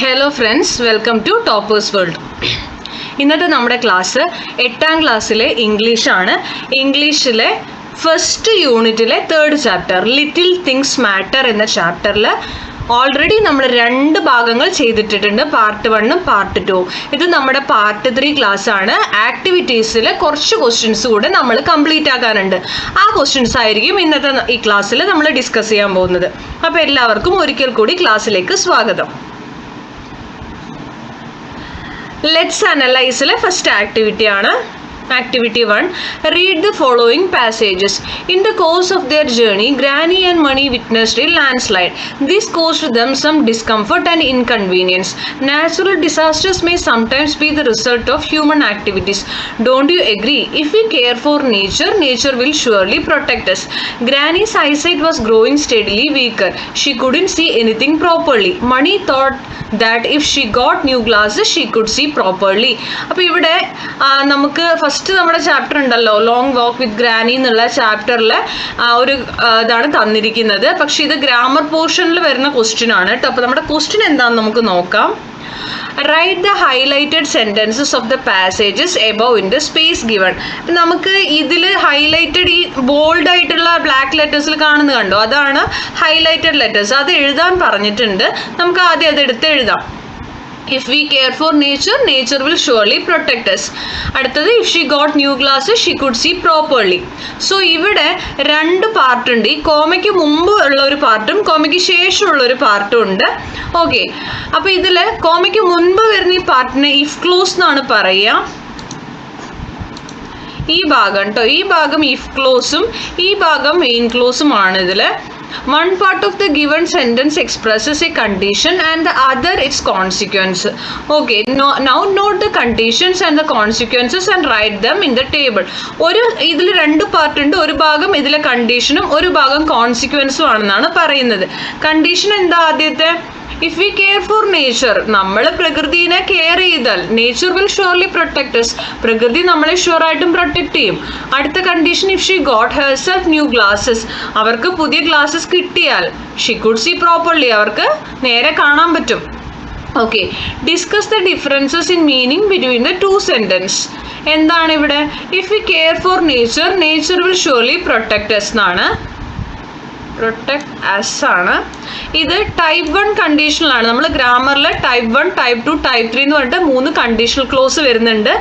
Hello friends, welcome to Toppers World. ഇന്നത്തെ നമ്മുടെ class 8ാം ക്ലാസ്സിലെ ഇംഗ്ലീഷാണ്. ഇംഗ്ലീഷിലെ ഫസ്റ്റ് യൂണിറ്റിലെ 3rd chapter little things matter എന്ന ചാപ്റ്ററിൽ ഓൾറെഡി നമ്മൾ 2 ഭാഗങ്ങൾ ചെയ്തിട്ടിട്ടുണ്ട്, പാർട്ട് 1ഉം പാർട്ട് 2. ഇത് നമ്മുടെ പാർട്ട് 3 ക്ലാസ് ആണ്. ആക്ടിവിറ്റീസിൽ കുറച്ച് ക്വസ്റ്റ്യൻസ് കൂടെ നമ്മൾ കംപ്ലീറ്റ് ആക്കാനുണ്ട്. ആ ക്വസ്റ്റ്യൻസ് ആയിരിക്കും ഇന്നത്തെ ഈ ക്ലാസ്സിൽ നമ്മൾ ഡിസ്കസ് ചെയ്യാൻ പോകുന്നത്. അപ്പോൾ എല്ലാവർക്കും ഒരിക്കൽ കൂടി ക്ലാസ്സിലേക്ക് സ്വാഗതം. Let's analyze the first activity. Activity 1. Read the following passages. In the course of their journey, Granny and Mani witnessed a landslide. This caused them some discomfort and inconvenience. Natural disasters may sometimes be the result of human activities. Don't you agree? If we care for nature, nature will surely protect us. Granny's eyesight was growing steadily weaker. She couldn't see anything properly. Mani thought that if she got new glasses, she could see properly. അപ്പോൾ ഇവിടെ നമുക്ക് first നമ്മുടെ chapter ഉണ്ടല്ലോ, long walk with granny എന്നുള്ള ചാപ്റ്ററിൽ ഒരു ഇതാണ് തന്നിരിക്കുന്നത്. പക്ഷെ ഇത് ഗ്രാമർ പോർഷനിൽ വരുന്ന ക്വസ്റ്റ്യൻ ആണ് കേട്ടോ. അപ്പോൾ നമ്മുടെ ക്വസ്റ്റ്യൻ എന്താണെന്ന് നമുക്ക് നോക്കാം. Write the highlighted sentences of the passages above in the space given. നമുക്ക് ഇതിൽ ഹൈലൈറ്റഡ് ഈ ബോൾഡ് ആയിട്ടുള്ള ബ്ലാക്ക് ലെറ്റേഴ്സിൽ കാണുന്നത് കണ്ടോ, അതാണ് ഹൈലൈറ്റഡ് ലെറ്റേഴ്സ്. അത് എഴുതാൻ പറഞ്ഞിട്ടുണ്ട്. നമുക്ക് ആദ്യം അത് എടുത്ത് എഴുതാം. If we care for nature, nature will surely protect us. അടുത്തത് if she got new glasses, she could see properly. So ഇവിടെ 2 പാർട്ട് ഉണ്ട്. ഈ കോമയ്ക്ക് മുമ്പ് ഉള്ള ഒരു പാർട്ടും കോമയ്ക്ക് ശേഷമുള്ള ഒരു പാർട്ടും ഉണ്ട്. ഓക്കെ, അപ്പോൾ ഇതിൽ കോമയ്ക്ക് മുൻപ് വരുന്ന ഈ പാർട്ടിനെ ഇഫ് ക്ലോസ് എന്നാണ് പറയുക. ഈ ഭാഗം കേട്ടോ, ഈ ഭാഗം ഇഫ് ക്ലോസും ഈ ഭാഗം മെയിൻ ക്ലോസും ആണ്. ഇതിൽ one part of the given sentence expresses a condition and the other its consequence. Okay, now note the conditions and the consequences and write them in the table. ഒരു ഇതിൽ 2 പാർട്ട് ഉണ്ട്. ഒരു ഭാഗം ഇതിലെ കണ്ടീഷനും ഒരു ഭാഗം കോൺസിക്വൻസും ആണെന്നാണ് പറയുന്നത്. കണ്ടീഷൻ എന്താ? ആദ്യത്തെ if we care for nature, നമ്മൾ പ്രകൃതിനെ കെയർ ചെയ്താൽ nature will surely protect us. പ്രകൃതി നമ്മളെ ഷുവറായിട്ടും പ്രൊട്ടക്ട് ചെയ്യും. അടുത്ത condition if she got herself new glasses, അവർക്ക് പുതിയ ഗ്ലാസസ് കിട്ടിയാൽ she could see properly, അവർക്ക് നേരെ കാണാൻ പറ്റും. Okay, discuss the differences in meaning between the 2 sentence. എന്താണ് ഇവിടെ? if we care for nature, nature will surely protect us എന്നാണ്. പ്രൊട്ടക്ട് അസ് ആണ്. ഇത് ടൈപ്പ് 1 കണ്ടീഷണലാണ്. നമ്മൾ ഗ്രാമറിൽ ടൈപ്പ് 1, ടൈപ്പ് 2, ടൈപ്പ് 3 എന്ന് പറഞ്ഞിട്ട് 3 കണ്ടീഷണൽ ക്ലോസ് വരുന്നുണ്ട്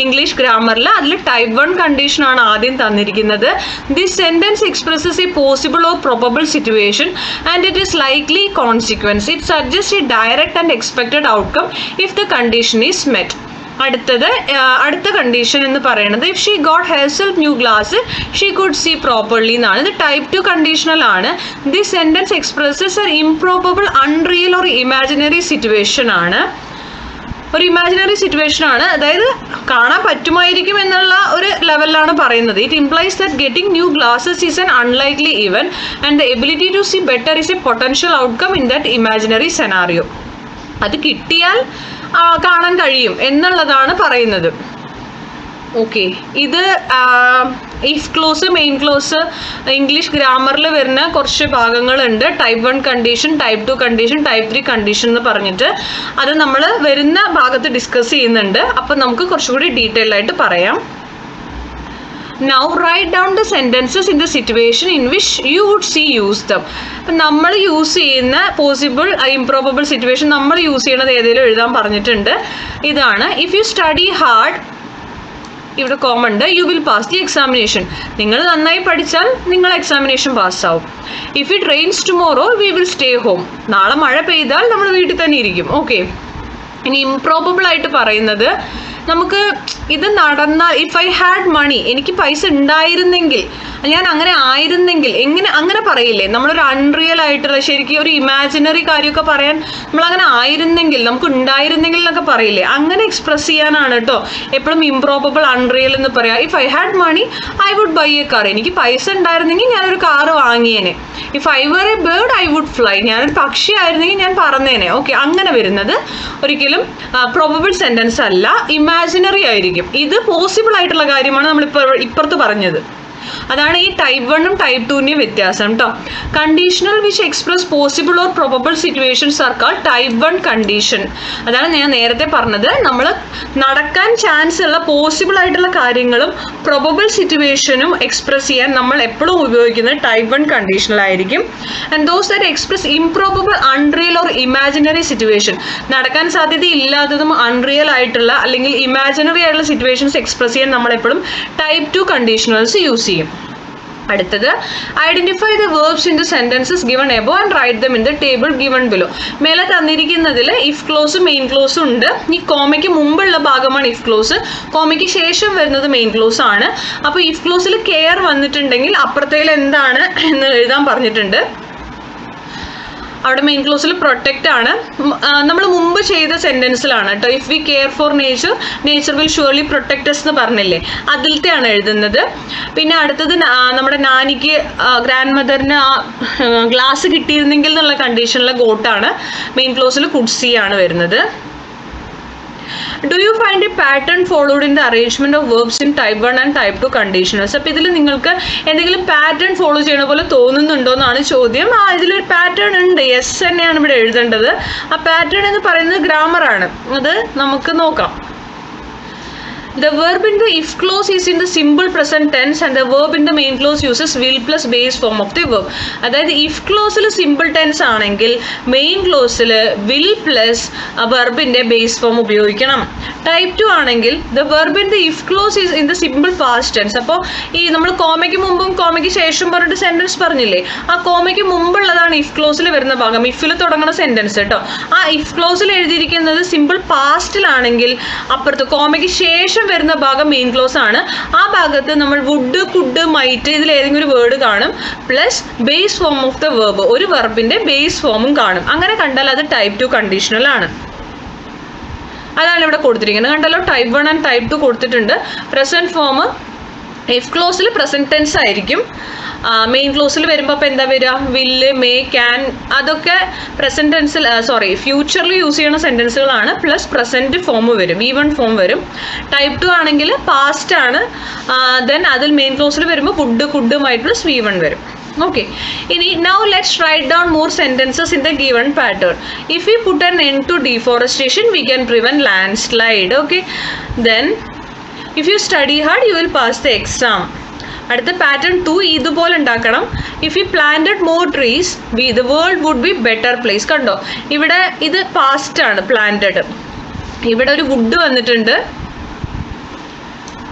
ഇംഗ്ലീഷ് ഗ്രാമറിൽ. അതിൽ ടൈപ്പ് 1 കണ്ടീഷനാണ് ആദ്യം തന്നിരിക്കുന്നത്. This sentence expresses a possible or probable situation and it is likely consequence. It suggest a direct and expected outcome if the condition is met. അടുത്ത കണ്ടീഷൻ എന്ന് പറയുന്നത് if she got herself new glass she could see properly എന്നാണ്. ഇത് type 2 conditional ആണ്. This sentence expresses an improbable, unreal or imaginary situation ആണ്. ഒരു imaginary situation ആണ്, അതായത് കാണാൻ പറ്റുമായിരിക്കും എന്നുള്ള ഒരു ലെവലിലാണ് പറയുന്നത്. It implies that getting new glasses is an unlikely event and the ability to see better is a potential outcome in that imaginary scenario. അത് കിട്ടിയാൽ കാണാൻ കഴിയും എന്നുള്ളതാണ് പറയുന്നത്. ഓക്കെ, ഇത് if clause, main clause English ഗ്രാമറിൽ വരുന്ന കുറച്ച് ഭാഗങ്ങളുണ്ട്. Type 1 condition, type 2 condition, type 3 condition എന്ന് പറഞ്ഞിട്ട് അത് നമ്മൾ വരുന്ന ഭാഗത്ത് ഡിസ്കസ് ചെയ്യുന്നുണ്ട്. അപ്പം നമുക്ക് കുറച്ചുകൂടി ഡീറ്റെയിൽ ആയിട്ട് പറയാം. Now write down the sentences in the situation in which you would see use them. നമ്മൾ യൂസ് ചെയ്യുന്ന പോസിബിൾ, ഇംപ്രോബബിൾ സിറ്റുവേഷൻ നമ്മൾ യൂസ് ചെയ്യണത് ഏതെങ്കിലും എഴുതാൻ പറഞ്ഞിട്ടുണ്ട്. ഇതാണ് ഇഫ് യു സ്റ്റഡി ഹാർഡ്, ഇവിടെ കോമൺ ഉണ്ട്, you will pass the examination. നിങ്ങൾ നന്നായി പഠിച്ചാൽ നിങ്ങൾ എക്സാമിനേഷൻ പാസ്സാവും. If it rains tomorrow we will stay home. നാളെ മഴ പെയ്താൽ നമ്മൾ വീട്ടിൽ തന്നെ ഇരിക്കും. ഓക്കെ, ഇനി ഇംപ്രോബബിൾ ആയിട്ട് പറയുന്നത് നമുക്ക് ഇത് നടന്നാൽ ഇഫ് ഐ ഹാഡ് മണി, എനിക്ക് പൈസ ഉണ്ടായിരുന്നെങ്കിൽ, ഞാൻ അങ്ങനെ ആയിരുന്നെങ്കിൽ, അങ്ങനെ പറയില്ലേ നമ്മളൊരു അൺറിയൽ ആയിട്ടുള്ള ശരിക്കും ഒരു ഇമാജിനറി കാര്യമൊക്കെ പറയാൻ നമ്മളങ്ങനെ ആയിരുന്നെങ്കിൽ, നമുക്ക് ഉണ്ടായിരുന്നെങ്കിൽ എന്നൊക്കെ പറയില്ലേ, അങ്ങനെ എക്സ്പ്രസ് ചെയ്യാനാണ് കേട്ടോ എപ്പോഴും ഇംപ്രോബബിൾ, അൺറിയൽ എന്ന് പറയാം. If I had money I would buy a car, എനിക്ക് പൈസ ഉണ്ടായിരുന്നെങ്കിൽ ഞാനൊരു കാറ് വാങ്ങിയേനെ. If I were a bird I would fly, ഞാനൊരു പക്ഷി ആയിരുന്നെങ്കിൽ ഞാൻ പറന്നേനെ. ഓക്കെ, അങ്ങനെ വരുന്നത് ഒരിക്കലും പ്രോബബിൾ സെൻറ്റൻസ് അല്ല, ഇമാജിനറി ആയിരിക്കും. ഇത് പോസിബിൾ ആയിട്ടുള്ള കാര്യമാണ് നമ്മളിപ്പോൾ ഇപ്പുറത്ത് പറഞ്ഞത്. അതാണ് ഈ ടൈപ്പ് 1 ടൈപ്പ് 2 വ്യത്യാസം കേട്ടോ. Conditional which express possible or probable situations are called type 1 condition. അതാണ് ഞാൻ നേരത്തെ പറഞ്ഞത്, നമ്മൾ നടക്കാൻ ചാൻസ് ഉള്ള പോസിബിൾ ആയിട്ടുള്ള കാര്യങ്ങളും പ്രൊബബിൾ സിറ്റുവേഷനും എക്സ്പ്രസ് ചെയ്യാൻ നമ്മൾ എപ്പോഴും ഉപയോഗിക്കുന്നത് ടൈപ്പ് 1 കണ്ടീഷനിലായിരിക്കും. And those that express improbable, unreal or imaginary situation, നടക്കാൻ സാധ്യതയില്ലാത്തതും അൺറിയൽ ആയിട്ടുള്ള അല്ലെങ്കിൽ ഇമാജിനറി ആയിട്ടുള്ള സിറ്റുവേഷൻസ് എക്സ്പ്രസ് ചെയ്യാൻ നമ്മളെപ്പോഴും ടൈപ്പ് 2 കണ്ടീഷണൽസ് യൂസ് ചെയ്യും. അടുത്തത് identify the verbs in the sentences given above and write them in the table given below. മേലെ തന്നിരിക്കുന്നതിൽ ഇഫ് ക്ലോസും മെയിൻ ക്ലോസും ഉണ്ട്. ഈ കോമയ്ക്ക് മുമ്പുള്ള ഭാഗമാണ് ഇഫ് ക്ലോസ്, കോമയ്ക്ക് ശേഷം വരുന്നത് മെയിൻ ക്ലോസ് ആണ്. അപ്പോൾ ഇഫ് ക്ലോസിൽ കെയർ വന്നിട്ടുണ്ടെങ്കിൽ അപ്പുറത്തേൽ എന്താണ് എന്ന് എഴുതാൻ പറഞ്ഞിട്ടുണ്ട്. അവിടെ മെയിൻ ക്ലോസിൽ പ്രൊട്ടക്റ്റ് ആണ്. നമ്മൾ മുമ്പ് ചെയ്ത സെന്റൻസിലാണ് കേട്ടോ. If we care for nature, nature will surely protect us എന്ന് പറഞ്ഞില്ലേ, അതിലത്തെയാണ് എഴുതുന്നത്. പിന്നെ അടുത്തത് നമ്മുടെ നാനിക്ക് ഗ്രാൻഡ് മദറിന് ഗ്ലാസ് കിട്ടിയിരുന്നെങ്കിൽ എന്നുള്ള കണ്ടീഷനിലെ ഗോട്ടാണ്. മെയിൻ ക്ലോസിൽ കുഡ്സി ആണ് വരുന്നത്. Do you find a pattern followed in the arrangement of verbs in type 1 and type 2 conditionals? അപ്പോൾ ഇതിൽ നിങ്ങൾക്ക് എന്തെങ്കിലും പാറ്റേൺ ഫോളോ ചെയ്യണ പോലെ തോന്നുന്നുണ്ടോ എന്നാണ് ചോദ്യം. ഇതിലൊരു പാറ്റേൺ ഉണ്ട്, യെസ് തന്നെയാണ് ഇവിടെ എഴുതേണ്ടത്. ആ പാറ്റേൺ എന്ന് പറയുന്നത് ഗ്രാമറാണ്, അത് നമുക്ക് നോക്കാം. The verb in the if clause is in the simple present tense and the verb in the main clause uses will plus base form of the verb. അതായത് if clauseൽ സിമ്പിൾ ടെൻസ് ആണെങ്കിൽ main ക്ലോസിൽ will plus വെർബിൻ്റെ base form ഉപയോഗിക്കണം. Type 2 ആണെങ്കിൽ the verb in the if clause is in the simple past tense. അപ്പോൾ ഈ നമ്മൾ കോമയ്ക്ക് മുമ്പും കോമയ്ക്ക് ശേഷം പറഞ്ഞിട്ട് സെൻറ്റൻസ് പറഞ്ഞില്ലേ, ആ കോമയ്ക്ക് മുമ്പുള്ളതാണ് ഇഫ് ക്ലോസിൽ വരുന്ന ഭാഗം, ഇഫിൽ തുടങ്ങുന്ന സെൻറ്റൻസ് കേട്ടോ. ആ ഇഫ് ക്ലോസിൽ എഴുതിയിരിക്കുന്നത് സിമ്പിൾ പാസ്റ്റിലാണെങ്കിൽ അപ്പുറത്ത് കോമയ്ക്ക് ശേഷം വരുന്ന ഭാഗം മെയിൻ ക്ലോസ് ആണ്. ആ ഭാഗത്ത് നമ്മൾ വുഡ്, കുഡ്, മൈറ്റ് ഇതിൽ ഏതെങ്കിലും ഒരു വേർഡ് കാണും, plus base form of the verb, ഒരു വെർബിന്റെ ബേസ് ഫോമും കാണും. അങ്ങനെ കണ്ടാൽ അത് ടൈപ്പ് 2 കണ്ടീഷണൽ ആണ്. അതാണ് ഇവിടെ കൊടുത്തിരിക്കുന്നത്. കണ്ടല്ലോ, ടൈപ്പ് 1 ആൻഡ് ടൈപ്പ് 2 കൊടുത്തിട്ടുണ്ട്. പ്രസന്റ് ഫോം ഇഫ് ക്ലോസിൽ പ്രസന്റ് ടെൻസ് ആയിരിക്കും. മെയിൻ ക്ലോസിൽ വരുമ്പോൾ അപ്പോൾ എന്താ വരിക, വില്ല്, മേ, ക്യാൻ, അതൊക്കെ പ്രസന്റ് ടെൻസിൽ ഫ്യൂച്ചറിൽ യൂസ് ചെയ്യുന്ന സെൻറ്റൻസുകളാണ്. പ്ലസ് പ്രസന്റ് ഫോം വരും, V1 ഫോം വരും. ടൈപ്പ് 2 ആണെങ്കിൽ പാസ്റ്റ് ആണ്. ദെൻ അതിൽ മെയിൻ ക്ലോസിൽ വരുമ്പോൾ would, could, might plus V1 വരും. Okay, now let's write down more sentences in the given pattern. If we put an end to deforestation, we can prevent landslide. Okay, then if you study hard, you will pass the exam. അടുത്ത pattern 2 ഇതുപോലെ ഉണ്ടാക്കണം. If you planted more trees the world would be better place. കണ്ടോ, ഇവിടെ ഇത് past ആണ്, planted. ഇവിടെ ഒരു would വന്നിട്ടുണ്ട്,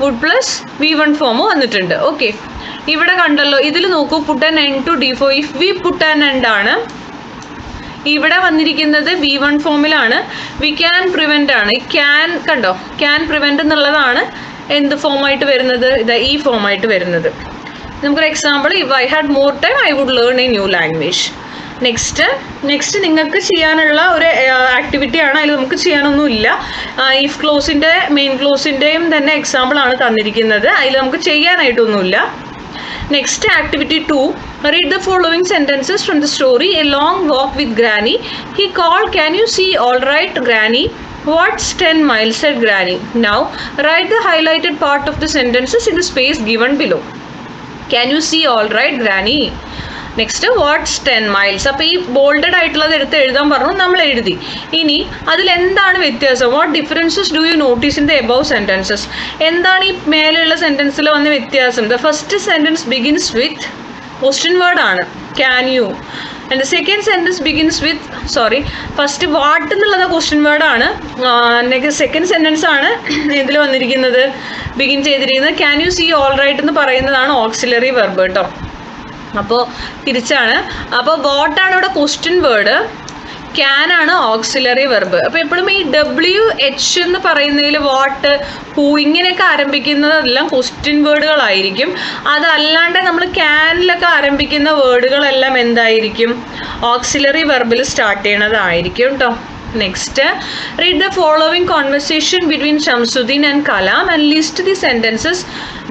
വുഡ് പ്ലസ് V1 ഫോം വന്നിട്ടുണ്ട്. ഓക്കെ, ഇവിടെ കണ്ടല്ലോ, ഇതിൽ നോക്കൂ, put an end to defo. If we put an end ആണ്. ഇവിടെ വന്നിരിക്കുന്നത് V1 ഫോമിലാണ്. വി ക്യാൻ പ്രിവെന്റ് ആണ്. ക്യാൻ കണ്ടോ, ക്യാൻ പ്രിവെന്റ് എന്നുള്ളതാണ് എന്ത് ഫോമായിട്ട് വരുന്നത്, ഇതാ ഈ ഫോമായിട്ട് വരുന്നത്. നമുക്കൊരു example, if I had more time I would learn a new language. Next നിങ്ങൾക്ക് ചെയ്യാനുള്ള ഒരു ആക്ടിവിറ്റി ആണ്. അതിൽ നമുക്ക് ചെയ്യാനൊന്നുമില്ല. ഇഫ് ക്ലോസിൻ്റെ മെയിൻ ക്ലോസിൻ്റെയും തന്നെ എക്സാമ്പിളാണ് തന്നിരിക്കുന്നത്. അതിൽ നമുക്ക് ചെയ്യാനായിട്ടൊന്നുമില്ല. Next, activity 2. Read the following sentences from the story A Long Walk with Granny. He called, "Can you see all right, Granny?" What's 10 miles, said Granny. Now, write the highlighted part of the sentences in the space given below. Can you see all right, Granny? Next what's 10 miles. അപ്പോൾ ഈ ബോൾഡഡ് ആയിട്ടുള്ളത് എടുത്ത് എഴുതാൻ പറഞ്ഞു, നമ്മൾ എഴുതി. ഇനി അതിലെന്താണ് വ്യത്യാസം? What differences do you notice in the above sentences? എന്താണ് ഈ മേലെയുള്ള സെൻറ്റൻസിൽ വന്ന വ്യത്യാസം? The first sentence begins with question word ആണ്, can you. And the second sentence begins with first what എന്നുള്ളത് ക്വസ്റ്റ്യൻ വേർഡാണ്. സെക്കൻഡ് സെൻറ്റൻസ് ആണ് ഇതിൽ വന്നിരിക്കുന്നത്, ബിഗിൻ ചെയ്തിരിക്കുന്നത്. Can you see all right എന്ന് പറയുന്നതാണ് ഓക്സിലറി വെർബ് കേട്ടോ. അപ്പോൾ തിരിച്ചാണ്. അപ്പോൾ വാട്ടാണ് ഇവിടെ ക്വസ്റ്റ്യൻ വേർഡ്, ക്യാൻ ആണ് ഓക്സിലറി വെർബ്. അപ്പോൾ എപ്പോഴും ഈ WH എന്ന് പറയുന്നതിൽ വാട്ട്, ഹൂ ഇങ്ങനെയൊക്കെ ആരംഭിക്കുന്നതെല്ലാം ക്വസ്റ്റ്യൻ വേർഡുകളായിരിക്കും. അതല്ലാണ്ട് നമ്മൾ ക്യാനിലൊക്കെ ആരംഭിക്കുന്ന വേർഡുകളെല്ലാം എന്തായിരിക്കും? ഓക്സിലറി വെർബിൽ സ്റ്റാർട്ട് ചെയ്യണതായിരിക്കും കേട്ടോ. Next, read the following conversation between Shamsuddin and Kalam and list the sentences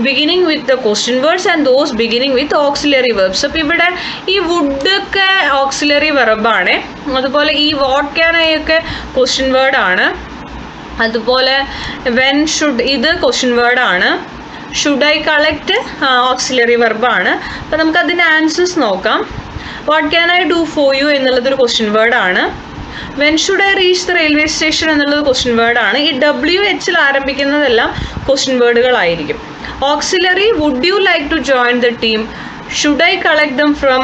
beginning with the question words and those beginning with auxiliary verbs. അപ്പോൾ ഇവിടെ ഈ വുഡ് ഒക്കെ ഓക്സിലറി വെർബാണ്. അതുപോലെ ഈ വാട്ട് ക്യാൻ ഐ ഒക്കെ question word ആണ്. അതുപോലെ വെൻ ഷുഡ് ഇത് ക്വസ്റ്റ്യൻ വേർഡ് ആണ്. ഷുഡ് ഐ കളക്ട് ഓക്സിലറി വെർബാണ്. അപ്പോൾ നമുക്ക് അതിൻ്റെ ആൻസേഴ്സ് നോക്കാം. What can I do for you എന്നുള്ളതൊരു ക്വസ്റ്റ്യൻ വേർഡാണ്. When should I reach the railway station എന്നുള്ളത് ക്വസ്റ്റ്യൻ വേർഡാണ്. ഈ WH ആരംഭിക്കുന്നതെല്ലാം ക്വസ്റ്റ്യൻ വേർഡുകളായിരിക്കും. Auxiliary would you like to join the team, should I collect them from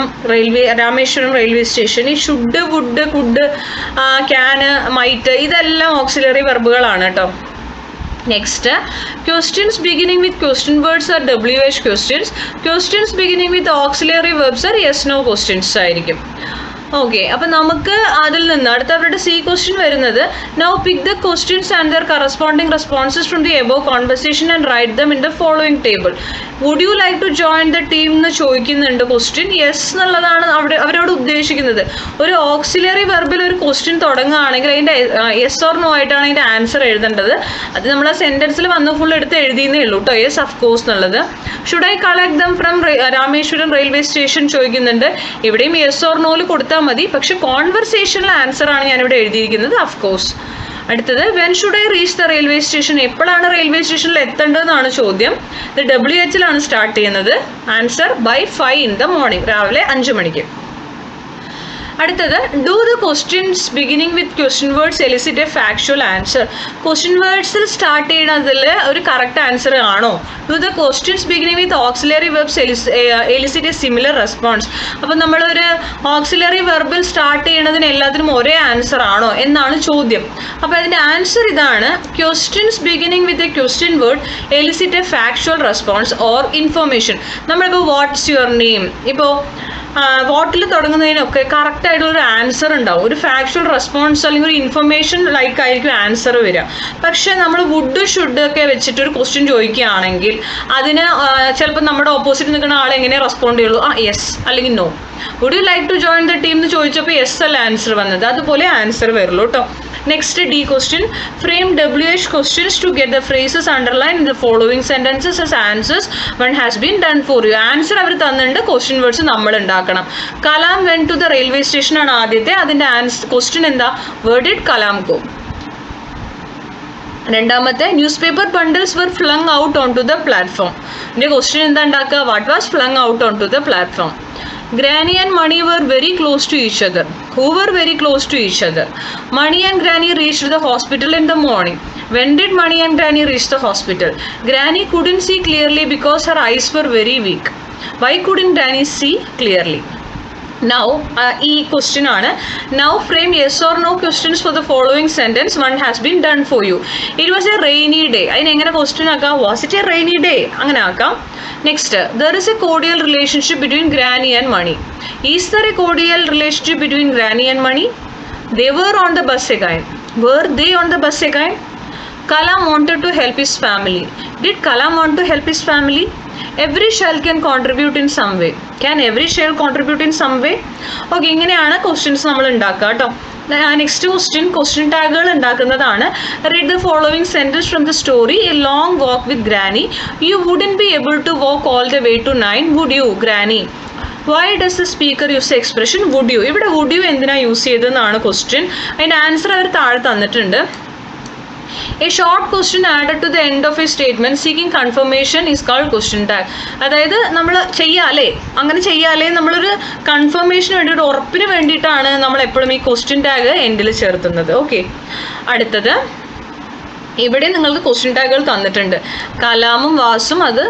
Rameswaram railway station. ഈ should, would, could, can, might ഇതെല്ലാം auxiliary വെർബുകളാണ് കേട്ടോ. Next, questions beginning with question words are WH questions. Questions beginning with auxiliary verbs are yes no questions ആയിരിക്കും. Okay, അപ്പം നമുക്ക് അതിൽ നിന്ന് അടുത്ത അവരുടെ C ക്വസ്റ്റ്യൻ വരുന്നത് now pick the questions and their corresponding responses from the above conversation and write them in the following table. Would you like to join the team എന്ന് ചോദിക്കുന്നുണ്ട് ക്വസ്റ്റ്യൻ. യെസ് എന്നുള്ളതാണ് അവരോട് ഉദ്ദേശിക്കുന്നത്. ഒരു ഓക്സിലറി വെർബിൽ ഒരു question തുടങ്ങുകയാണെങ്കിൽ അതിൻ്റെ യെസ് ഓർ നോ ആയിട്ടാണ് അതിൻ്റെ ആൻസർ എഴുതേണ്ടത്. അത് നമ്മൾ ആ സെൻറ്റൻസിൽ വന്ന് ഫുൾ എടുത്ത് എഴുതിയെന്നേ ഉള്ളൂ കേട്ടോ, യെസ് ഓഫ് കോഴ്സ് എന്നുള്ളത്. Should I collect them from Rameswaram railway station ചോദിക്കുന്നുണ്ട്. ഇവിടെയും യെസ് ഓർ നോയിൽ കൊടുത്താൽ മതി, പക്ഷെ കോൺവെർസേഷനിൽ ആൻസർ ആണ് ഞാനിവിടെ എഴുതിയിരിക്കുന്നത് ഓഫ് കോഴ്സ്. അടുത്തത്, when should I reach the railway station, എപ്പോഴാണ് റെയിൽവേ സ്റ്റേഷനിൽ എത്തേണ്ടതെന്നാണ് ചോദ്യം. ഇത് WH സ്റ്റാർട്ട് ചെയ്യുന്നത്. Answer by 5 in the morning, രാവിലെ 5 മണിക്ക്. അടുത്തത്, do the questions beginning with question words elicit a factual answer. Question വേർഡ്സിൽ സ്റ്റാർട്ട് ചെയ്യുന്നതിൽ ഒരു കറക്റ്റ് ആൻസർ ആണോ? Do the questions beginning with auxiliary verbs elicit a similar response. അപ്പം നമ്മളൊരു auxiliary വെർബിൽ start ചെയ്യുന്നതിന് എല്ലാത്തിനും ഒരേ ആൻസർ ആണോ എന്നാണ് ചോദ്യം. അപ്പോൾ അതിൻ്റെ ആൻസർ ഇതാണ്, questions beginning with a question word elicit a factual response or information. നമ്മളിപ്പോൾ വാട്ട്സ് യുവർ നെയിം, ഇപ്പോൾ വാട്ടിൽ തുടങ്ങുന്നതിനൊക്കെ കറക്റ്റായിട്ടുള്ളൊരു ആൻസർ ഉണ്ടാവും. ഒരു ഫാക്ച്വൽ റെസ്പോൺസ് അല്ലെങ്കിൽ ഒരു ഇൻഫർമേഷൻ ലൈക്ക് ആയിരിക്കും ആൻസർ വരിക. പക്ഷേ നമ്മൾ വുഡ്, ഷുഡ് ഒക്കെ വെച്ചിട്ട് ഒരു ക്വസ്റ്റ്യൻ ചോദിക്കുകയാണെങ്കിൽ അതിന് ചിലപ്പോൾ നമ്മുടെ ഓപ്പോസിറ്റ് നിൽക്കുന്ന ആൾ എങ്ങനെ റെസ്പോണ്ട് ചെയ്യുള്ളൂ, യെസ് അല്ലെങ്കിൽ no. Would you like to join the team എന്ന് ചോദിച്ചപ്പോൾ യെസ് അല്ല ആൻസർ വന്നത്, അതുപോലെ ആൻസർ വരുള്ളൂ കേട്ടോ. Next, D question, frame WH questions to get the phrases underline in the following sentences as answers one has been done for you. Answer അവർ തന്നിട്ടുണ്ട്, question words നമ്മൾ ഉണ്ടാക്കണം. Kalam went to the railway station ആണ് ആദ്യത്തെ, അതിൻ്റെ question എന്താ, where did Kalam go. രണ്ടാമത്തെ, newspaper bundles were flung out on to the platform. ഇതിൻ്റെ ക്വസ്റ്റ്യൻ എന്താ ഉണ്ടാക്കുക, what was flung out on to the platform. Granny and Mani were very close to each other. Who were very close to each other? Mani and Granny reached the hospital in the morning. When did Mani and Granny reach the hospital? Granny couldn't see clearly because her eyes were very weak. Why couldn't Granny see clearly? Now, ഈ question ആണ്. Now frame yes or no questions for the following sentence. One has been done for you. It was a rainy day. അതിന് എങ്ങനെ question ആക്കാം, was it a rainy day അങ്ങനെ ആക്കാം. Next, there is a cordial relationship between Granny and Mani. Is there a cordial relationship between Granny and Mani? They were on the bus again. Were they on the bus again? Kalam wanted to help his family. Did Kalam want to help his family? Every child can contribute in some way. Can every child contribute in some way? Okay, ഇങ്ങനെയാണ് questions നമ്മൾ ഉണ്ടാക്കുക കേട്ടോ. Next question ടാഗുകൾ ഉണ്ടാക്കുന്നതാണ്. Read the following sentence from the story. A long walk with Granny. You wouldn't be able to walk all the way to 9. Would you Granny? Why does the speaker use the expression would you? ഇവിടെ would you എന്തിനാണ് use ചെയ്തതെന്നാണ് question. അതിൻ്റെ answer അവർ താഴെ തന്നിട്ടുണ്ട്. A short question added to the end of a statement seeking confirmation is called question tag. അതായത് നമ്മൾ ചെയ്യാല്ലേ, അങ്ങനെ ചെയ്യാല്ലേ നമ്മളൊരു കൺഫർമേഷന് വേണ്ടിയിട്ട്, ഉറപ്പിന് വേണ്ടിയിട്ടാണ് നമ്മൾ എപ്പോഴും ഈ ക്വസ്റ്റ്യൻ ടാഗ് എൻഡിൽ ചേർത്തുന്നത്. ഓക്കെ, അടുത്തത്, ഇവിടെ നിങ്ങൾക്ക് ക്വസ്റ്റ്യൻ ടാഗുകൾ തന്നിട്ടുണ്ട്. കലാമും വാസും അത്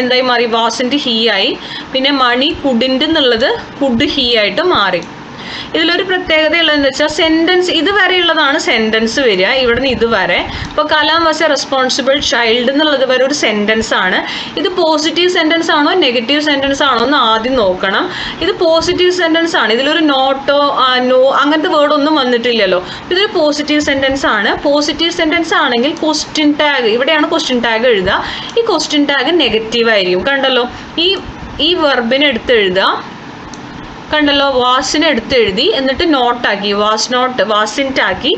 എന്തായി മാറി, വാസിൻ്റെ ഹീ ആയി. പിന്നെ മണി കുഡിൻ്റെ എന്നുള്ളത് കുഡ് ഹീ ആയിട്ട് മാറി. ഇതിലൊരു പ്രത്യേകത ഉള്ളതെന്ന് വെച്ചാൽ സെൻറ്റൻസ് ഇതുവരെയുള്ളതാണ് സെൻറ്റൻസ് വരിക, ഇവിടെ നിന്ന് ഇതുവരെ. ഇപ്പോൾ Kalam was A responsible child എന്നുള്ളത് വരെ ഒരു സെൻറ്റൻസ് ആണ്. ഇത് പോസിറ്റീവ് സെൻറ്റൻസ് ആണോ നെഗറ്റീവ് സെൻറ്റൻസ് ആണോ എന്ന് ആദ്യം നോക്കണം. ഇത് പോസിറ്റീവ് സെൻറ്റൻസ് ആണ്. ഇതിലൊരു നോട്ടോ നോ അങ്ങനത്തെ വേർഡൊന്നും വന്നിട്ടില്ലല്ലോ. ഇതൊരു പോസിറ്റീവ് സെൻറ്റൻസ് ആണ്. പോസിറ്റീവ് സെൻറ്റൻസ് ആണെങ്കിൽ ക്വസ്റ്റ്യൻ ടാഗ്, ഇവിടെയാണ് ക്വസ്റ്റ്യൻ ടാഗ് എഴുതുക. ഈ ക്വസ്റ്റ്യൻ ടാഗ് നെഗറ്റീവ് ആയിരിക്കും. കണ്ടല്ലോ, ഈ വെർബിനെ എടുത്ത് എഴുതുക. കണ്ടല്ലോ, വാസിനെ എടുത്ത് എഴുതി, എന്നിട്ട് നോട്ടാക്കി, വാസ് നോട്ട് വാസിൻറ്റ് ആക്കി.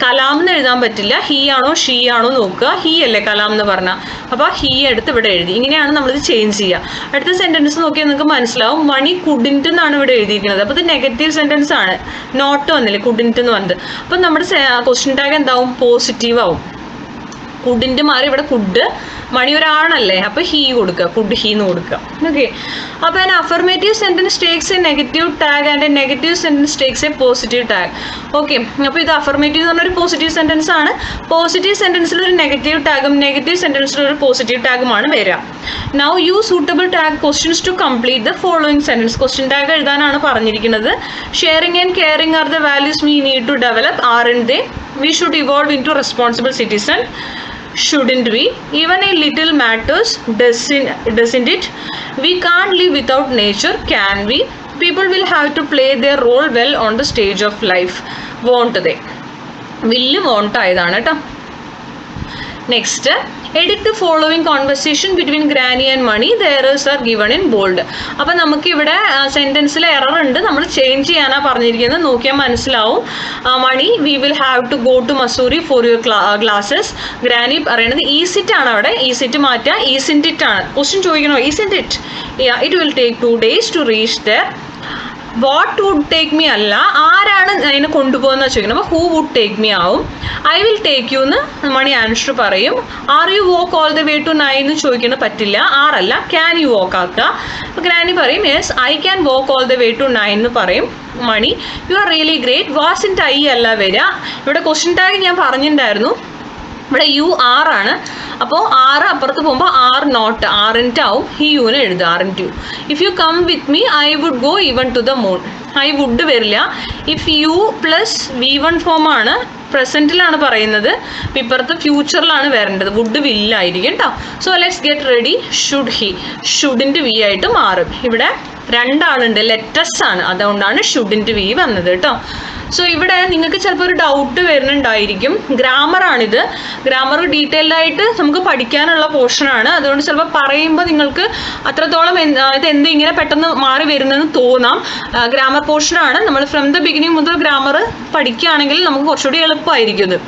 കലാം എന്ന് എഴുതാൻ പറ്റില്ല, ഹീ ആണോ ഷീ ആണോ നോക്കുക. ഹീ അല്ലേ കലാം എന്ന് പറഞ്ഞാൽ, അപ്പോൾ ഹീ എടുത്ത് ഇവിടെ എഴുതി. ഇങ്ങനെയാണ് നമ്മളിത് ചേഞ്ച് ചെയ്യുക. അടുത്ത സെൻറ്റൻസ് നോക്കിയാൽ നിങ്ങൾക്ക് മനസ്സിലാവും, മണി കുഡിൻറ്റ് എന്നാണ് ഇവിടെ എഴുതിയിരിക്കുന്നത്. അപ്പോൾ ഇത് നെഗറ്റീവ് സെൻറ്റൻസ് ആണ്, നോട്ട് വന്നില്ലേ, കുഡിൻറ്റ് എന്ന് വന്നത്. അപ്പം നമ്മുടെ ക്വസ്റ്റ്യൻ ടാഗ് എന്താവും, പോസിറ്റീവ് ആവും. കുഡിൻ്റെ മാറി ഇവിടെ കുഡ്, മണി ഒരാണല്ലേ, അപ്പോൾ ഹീ കൊടുക്കുക, കുഡ് ഹീ എന്ന് കൊടുക്കുക. ഓക്കെ, അപ്പോൾ an affirmative sentence takes a negative tag and a negative sentence takes a positive tag. Okay, അപ്പോൾ ഇത് അഫർമേറ്റീവ് എന്ന് പറഞ്ഞൊരു പോസിറ്റീവ് സെൻറ്റൻസ് ആണ്. പോസിറ്റീവ് സെൻറ്റൻസിൽ ഒരു നെഗറ്റീവ് ടാഗും നെഗറ്റീവ് സെൻറ്റൻസിൽ ഒരു പോസിറ്റീവ് ടാഗുമാണ് വരിക. Now use suitable tag questions to complete the following sentence. Question tag എഴുതാനാണ് പറഞ്ഞിരിക്കുന്നത്. Sharing and caring are the values we need to develop, aren't they? We should evolve into responsible citizen, shouldn't we? Even a little matters, doesn't it? We can't live without nature, can we? People will have to play their role well on the stage of life, won't they? Will want ആയതാണ് കേട്ടോ. Next, edit the following conversation between Granny and Mani. The errors are given in bold. അപ്പോൾ നമുക്കിവിടെ സെൻറ്റൻസിൽ error ഉണ്ട്, നമ്മൾ change ചെയ്യാനാണ് പറഞ്ഞിരിക്കുന്നത്. നോക്കിയാൽ മനസ്സിലാവും. Mani, we will have to go to Mussoorie for your classes. Granny പറയണത് ഈസിറ്റ് ആണ്, അവിടെ ഈസിറ്റ് മാറ്റുക, ഈസിൻറ്റ് ഇറ്റ് ആണ്. ക്വസ്റ്റ്യൻ ചോദിക്കണോ, isn't it? It will take 2 days to reach there. What would take me അല്ല, ആരാണ് അതിനെ കൊണ്ടുപോകുന്ന ചോദിക്കണം. അപ്പോൾ ഹൂ വുഡ് ടേക്ക് മീ ആവും. ഐ വിൽ ടേക്ക് യു എന്ന് മണി ആൻസർ പറയും. Are you walk all the way to 9 എന്ന് ചോദിക്കുന്നത് പറ്റില്ല, ആറല്ല, ക്യാൻ യു വോക്ക് ആക്കുക. അപ്പോൾ ഗ്രാനി പറയും yes I can walk all the way to 9 എന്ന് പറയും. Mani, you are really great. Wasn't I അല്ല വരിക. ഇവിടെ ക്വസ്റ്റ്യൻ ടാഗ് ഞാൻ പറഞ്ഞിട്ടുണ്ടായിരുന്നു, ഇവിടെ യു ആറാണ്. അപ്പോൾ ആറ് അപ്പുറത്ത് പോകുമ്പോൾ ആർ നോട്ട്, ആറിൻറ്റ് ആവും. ഈ യുവിനെ എഴുതുക, aren't you. If you come with me I would go even to the moon. I would വരില്ല. ഇഫ് യു പ്ലസ് V1 ഫോമാണ്, പ്രസൻറ്റിലാണ് പറയുന്നത്. ഇപ്പുറത്ത് ഫ്യൂച്ചറിലാണ് വരേണ്ടത്, വുഡ് വില്ലായിരിക്കും കേട്ടോ. So let's get ready. Should he, ഷുഡിൻ്റെ വി ആയിട്ട് മാറും. ഇവിടെ രണ്ടാളുണ്ട്, ലെറ്റസ് ആണ്, അതുകൊണ്ടാണ് ഷുഡിൻ്റെ വി വന്നത് കേട്ടോ. സോ ഇവിടെ നിങ്ങൾക്ക് ചിലപ്പോൾ ഒരു ഡൗട്ട് വരുന്നുണ്ടായിരിക്കും. ഗ്രാമറാണിത്, ഗ്രാമർ ഡീറ്റെയിൽഡ് ആയിട്ട് നമുക്ക് പഠിക്കാനുള്ള പോർഷനാണ്. അതുകൊണ്ട് ചിലപ്പോൾ പറയുമ്പോൾ നിങ്ങൾക്ക് അത്രത്തോളം ഇത് എന്ത് ഇങ്ങനെ പെട്ടെന്ന് മാറി വരുന്നതെന്ന് തോന്നാം. ഗ്രാമർ പോർഷനാണ്. നമ്മൾ ഫ്രം ദ ബിഗിനിങ് മുതൽ ഗ്രാമർ പഠിക്കുകയാണെങ്കിൽ നമുക്ക് കുറച്ചുകൂടി എളുപ്പമായിരിക്കും ഇത്.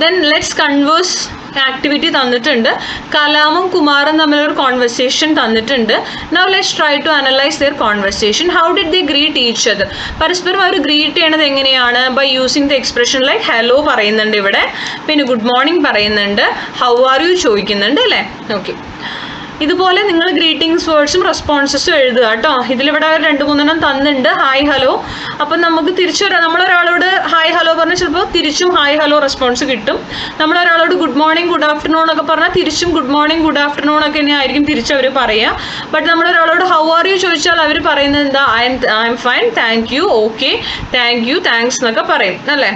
ദെൻ ലെറ്റ്സ് കൺവേഴ്സ് ആക്ടിവിറ്റി തന്നിട്ടുണ്ട്. കലാമും കുമാറും തമ്മിലൊരു കോൺവെർസേഷൻ തന്നിട്ടുണ്ട്. Now let's try to analyse their conversation. How did they greet each other? പരസ്പരം അവർ ഗ്രീറ്റ് ചെയ്യണത് എങ്ങനെയാണ്? By using the expression like hello പറയുന്നുണ്ട് ഇവിടെ, പിന്നെ ഗുഡ് മോർണിംഗ് പറയുന്നുണ്ട്, ഹൗ ആർ യു ചോദിക്കുന്നുണ്ട് അല്ലേ. ഓക്കെ, ഇതുപോലെ നിങ്ങൾ ഗ്രീറ്റിംഗ്സ് വേർഡ്സും റെസ്പോൺസസും എഴുതുക കേട്ടോ. ഇതിലിവിടെ 2-3 തന്നിട്ടുണ്ട്. Hi hello. അപ്പം നമുക്ക് നമ്മളൊരാളോട് ഹായ് ഹലോ പറഞ്ഞാൽ ചിലപ്പോൾ തിരിച്ചും ഹായ് ഹലോ റെസ്പോൺസ് കിട്ടും. നമ്മളൊരാളോട് ഗുഡ് മോർണിംഗ് ഗുഡ് ആഫ്റ്റർനൂൺ ഒക്കെ പറഞ്ഞാൽ തിരിച്ചും ഗുഡ് മോർണിംഗ് ഗുഡ് ആഫ്റ്റർനൂൺ ഒക്കെ തന്നെ ആയിരിക്കും തിരിച്ചവർ പറയുക. ബട്ട് നമ്മളൊരാളോട് ഹൗ ആർ യു ചോദിച്ചാൽ അവർ പറയുന്നത് എന്താ? I am fine, thank you, okay, thank you, thanks എന്നൊക്കെ പറയും അല്ലേ.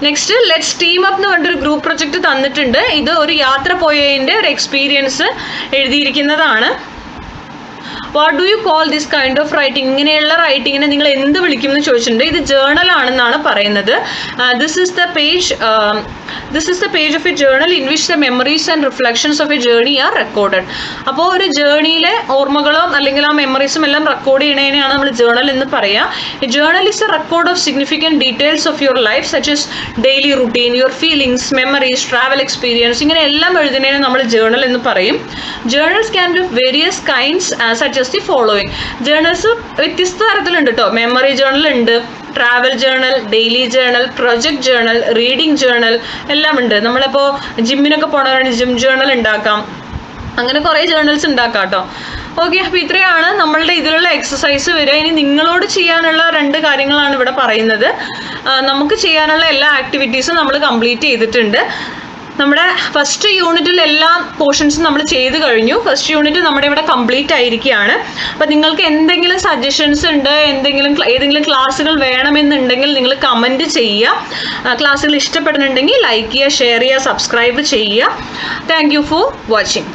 നെക്സ്റ്റ്, ലെറ്റ്സ് ടീം അപ്പ് എന്ന് പറഞ്ഞൊരു ഗ്രൂപ്പ് പ്രൊജക്റ്റ് തന്നിട്ടുണ്ട്. ഇത് ഒരു യാത്ര പോയതിൻ്റെ ഒരു എക്സ്പീരിയൻസ് എഴുതിയിരിക്കുന്നതാണ്. What do you call this kind of writing? ഇങ്ങനെയുള്ള റൈറ്റിങ്ങിനെ നിങ്ങൾ എന്ത് വിളിക്കും എന്ന് ചോദിച്ചിട്ടുണ്ട്. ഇത് ജേർണൽ ആണെന്നാണ് പറയുന്നത്. This is the page of A journal in which the memories and reflections of A journey R recorded. അപ്പോൾ ഒരു ജേർണിയിലെ ഓർമ്മകളോ അല്ലെങ്കിൽ ആ മെമ്മറീസും എല്ലാം റെക്കോർഡ് ചെയ്യണതിനെയാണ് നമ്മൾ ജേർണൽ എന്ന് പറയുക. A journal is A record of significant details of your life such as daily routine, your feelings, memories, travel experience, ഇങ്ങനെ എല്ലാം എഴുതുന്നതിനെ നമ്മൾ ജേർണൽ എന്ന് പറയും. Journals can be various kinds such as the following. Journals വ്യത്യസ്ത തരത്തിലുണ്ട് കേട്ടോ. Memory journal ഉണ്ട്, travel journal, daily journal, project journal, reading journal എല്ലാം ഉണ്ട്. നമ്മളിപ്പോൾ ജിമ്മിനൊക്കെ പോകണവരാണ് ജിം ജേർണൽ ഉണ്ടാക്കാം. അങ്ങനെ കുറേ ജേർണൽസ് ഉണ്ടാക്കാം കേട്ടോ. ഓക്കെ, അപ്പോൾ ഇത്രയാണ് നമ്മളുടെ ഇതിലുള്ള എക്സസൈസ് വരിക. ഇനി നിങ്ങളോട് ചെയ്യാനുള്ള 2 കാര്യങ്ങളാണ് ഇവിടെ പറയുന്നത്. നമുക്ക് ചെയ്യാനുള്ള എല്ലാ ആക്ടിവിറ്റീസും നമ്മൾ കംപ്ലീറ്റ് ചെയ്തിട്ടുണ്ട്. നമ്മുടെ ഫസ്റ്റ് യൂണിറ്റിൽ എല്ലാ പോർഷൻസും നമ്മൾ ചെയ്ത് കഴിഞ്ഞു. ഫസ്റ്റ് യൂണിറ്റ് നമ്മുടെ ഇവിടെ കംപ്ലീറ്റ് ആയിരിക്കുകയാണ്. അപ്പോൾ നിങ്ങൾക്ക് എന്തെങ്കിലും സജഷൻസ് ഉണ്ട്, ഏതെങ്കിലും ക്ലാസ്സുകൾ വേണമെന്നുണ്ടെങ്കിൽ നിങ്ങൾ കമൻറ്റ് ചെയ്യുക. ക്ലാസ്സുകൾ ഇഷ്ടപ്പെടുന്നുണ്ടെങ്കിൽ ലൈക്ക് ചെയ്യുക, ഷെയർ ചെയ്യുക, സബ്സ്ക്രൈബ് ചെയ്യുക. Thank you for watching.